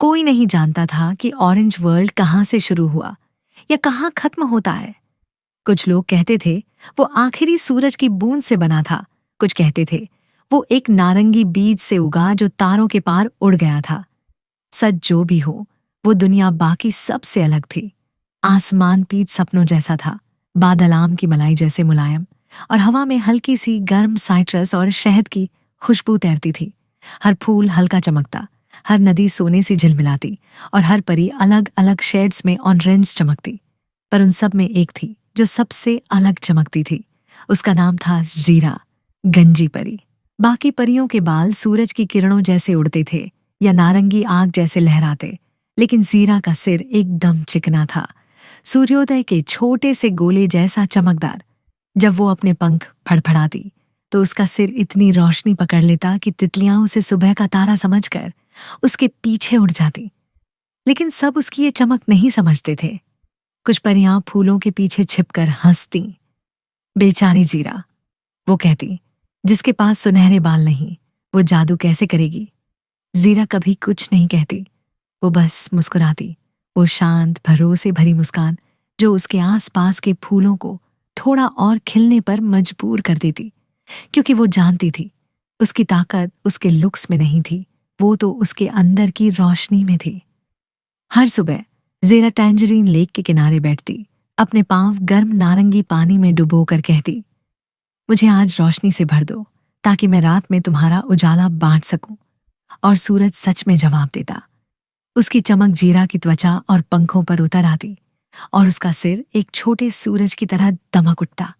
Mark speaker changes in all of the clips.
Speaker 1: कोई नहीं जानता था कि ऑरेंज वर्ल्ड कहाँ से शुरू हुआ या कहाँ खत्म होता है। कुछ लोग कहते थे वो आखिरी सूरज की बूंद से बना था, कुछ कहते थे वो एक नारंगी बीज से उगा जो तारों के पार उड़ गया था। सच जो भी हो, वो दुनिया बाकी सब से अलग थी। आसमान पीच सपनों जैसा था, बादल आम की मलाई जैसे मुलायम, और हवा में हल्की सी गर्म साइट्रस और शहद की खुशबू तैरती थी। हर फूल हल्का चमकता, हर नदी सोने सी झिलमिलाती, और हर परी अलग अलग शेड्स में ऑरेंज चमकती। पर उन सब में एक थी जो सबसे अलग चमकती थी। उसका नाम था जीरा, गंजी परी। बाकी परियों के बाल सूरज की किरणों जैसे उड़ते थे या नारंगी आग जैसे लहराते, लेकिन जीरा का सिर एकदम चिकना था, सूर्योदय के छोटे से गोले जैसा चमकदार। जब वो अपने पंख फड़फड़ाती तो उसका सिर इतनी रोशनी पकड़ लेता कि तितलियां उसे सुबह का तारा समझकर उसके पीछे उड़ जाती। लेकिन सब उसकी ये चमक नहीं समझते थे। कुछ परियां फूलों के पीछे छिपकर हंसती। बेचारी जीरा, वो कहती, जिसके पास सुनहरे बाल नहीं, वो जादू कैसे करेगी। जीरा कभी कुछ नहीं कहती, वो बस मुस्कुराती। वो शांत भरोसे भरी मुस्कान जो उसके आसपास के फूलों को थोड़ा और खिलने पर मजबूर कर देती, क्योंकि वो जानती थी उसकी ताकत उसके लुक्स में नहीं थी, वो तो उसके अंदर की रोशनी में थी। हर सुबह ज़ेरा टैंजरीन लेक के किनारे बैठती, अपने पांव गर्म नारंगी पानी में डुबो कर कहती, मुझे आज रोशनी से भर दो ताकि मैं रात में तुम्हारा उजाला बांट सकूं। और सूरज सच में जवाब देता। उसकी चमक जीरा की त्वचा और पंखों पर उतर आती, और उसका सिर एक छोटे सूरज की तरह दमक उठता।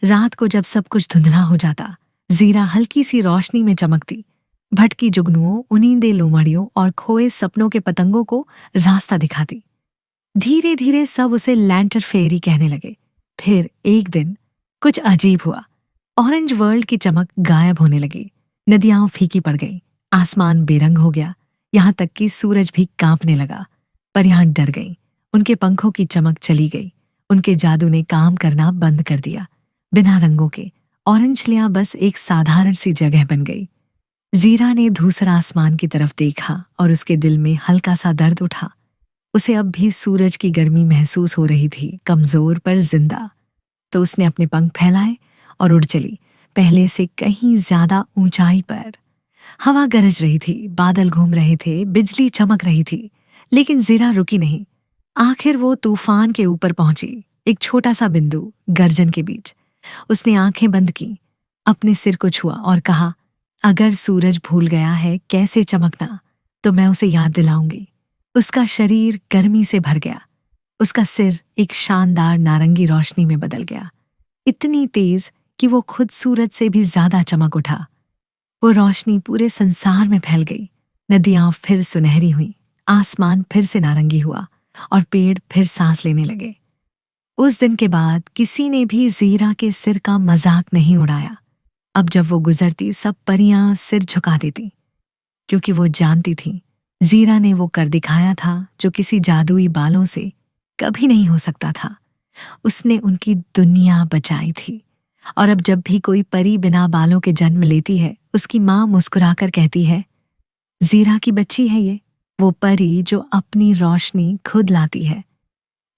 Speaker 1: रात को जब सब कुछ धुंधला हो जाता, जीरा हल्की सी रोशनी में चमकती, भटकी जुगनुओं, उनींदे लोमड़ियों और खोए सपनों के पतंगों को रास्ता दिखाती। धीरे धीरे सब उसे लैंटर फेरी कहने लगे। फिर एक दिन कुछ अजीब हुआ। ऑरेंज वर्ल्ड की चमक गायब होने लगी, नदियां फीकी पड़ गई, आसमान बेरंग हो गया, यहाँ तक कि सूरज भी कांपने लगा। पर यहाँ डर गई, उनके पंखों की चमक चली गई, उनके जादू ने काम करना बंद कर दिया। बिना रंगों के ऑरेंज लियां बस एक साधारण सी जगह बन गई। जीरा ने धूसरा आसमान की तरफ देखा और उसके दिल में हल्का सा दर्द उठा। उसे अब भी सूरज की गर्मी महसूस हो रही थी, कमजोर पर जिंदा। तो उसने अपने पंख फैलाए और उड़ चली, पहले से कहीं ज्यादा ऊंचाई पर। हवा गरज रही थी, बादल घूम रहे थे, बिजली चमक रही थी, लेकिन जीरा रुकी नहीं। आखिर वो तूफान के ऊपर पहुंची, एक छोटा सा बिंदु गर्जन के बीच। उसने आंखें बंद की, अपने सिर को छुआ और कहा, अगर सूरज भूल गया है कैसे चमकना, तो मैं उसे याद दिलाऊंगी। उसका शरीर गर्मी से भर गया, उसका सिर एक शानदार नारंगी रोशनी में बदल गया, इतनी तेज कि वो खुद सूरज से भी ज्यादा चमक उठा। वो रोशनी पूरे संसार में फैल गई। नदियां फिर सुनहरी हुई, आसमान फिर से नारंगी हुआ, और पेड़ फिर सांस लेने लगे। उस दिन के बाद किसी ने भी जीरा के सिर का मजाक नहीं उड़ाया। अब जब वो गुजरती सब परियां सिर झुका देती, क्योंकि वो जानती थी जीरा ने वो कर दिखाया था जो किसी जादुई बालों से कभी नहीं हो सकता था। उसने उनकी दुनिया बचाई थी। और अब जब भी कोई परी बिना बालों के जन्म लेती है, उसकी माँ मुस्कुराकर कहती है, जीरा की बच्ची है ये, वो परी जो अपनी रोशनी खुद लाती है।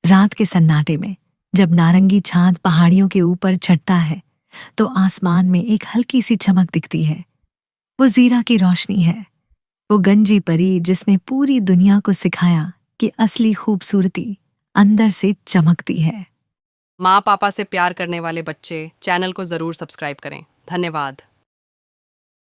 Speaker 1: रात के सन्नाटे में जब नारंगी चांद पहाड़ियों के ऊपर चढ़ता है, तो आसमान में एक हल्की सी चमक दिखती है। वो जीरा की रोशनी है, वो गंजी परी जिसने पूरी दुनिया को सिखाया कि असली खूबसूरती अंदर से चमकती है।
Speaker 2: माँ पापा से प्यार करने वाले बच्चे चैनल को ज़रूर सब्सक्राइब करें। धन्यवाद।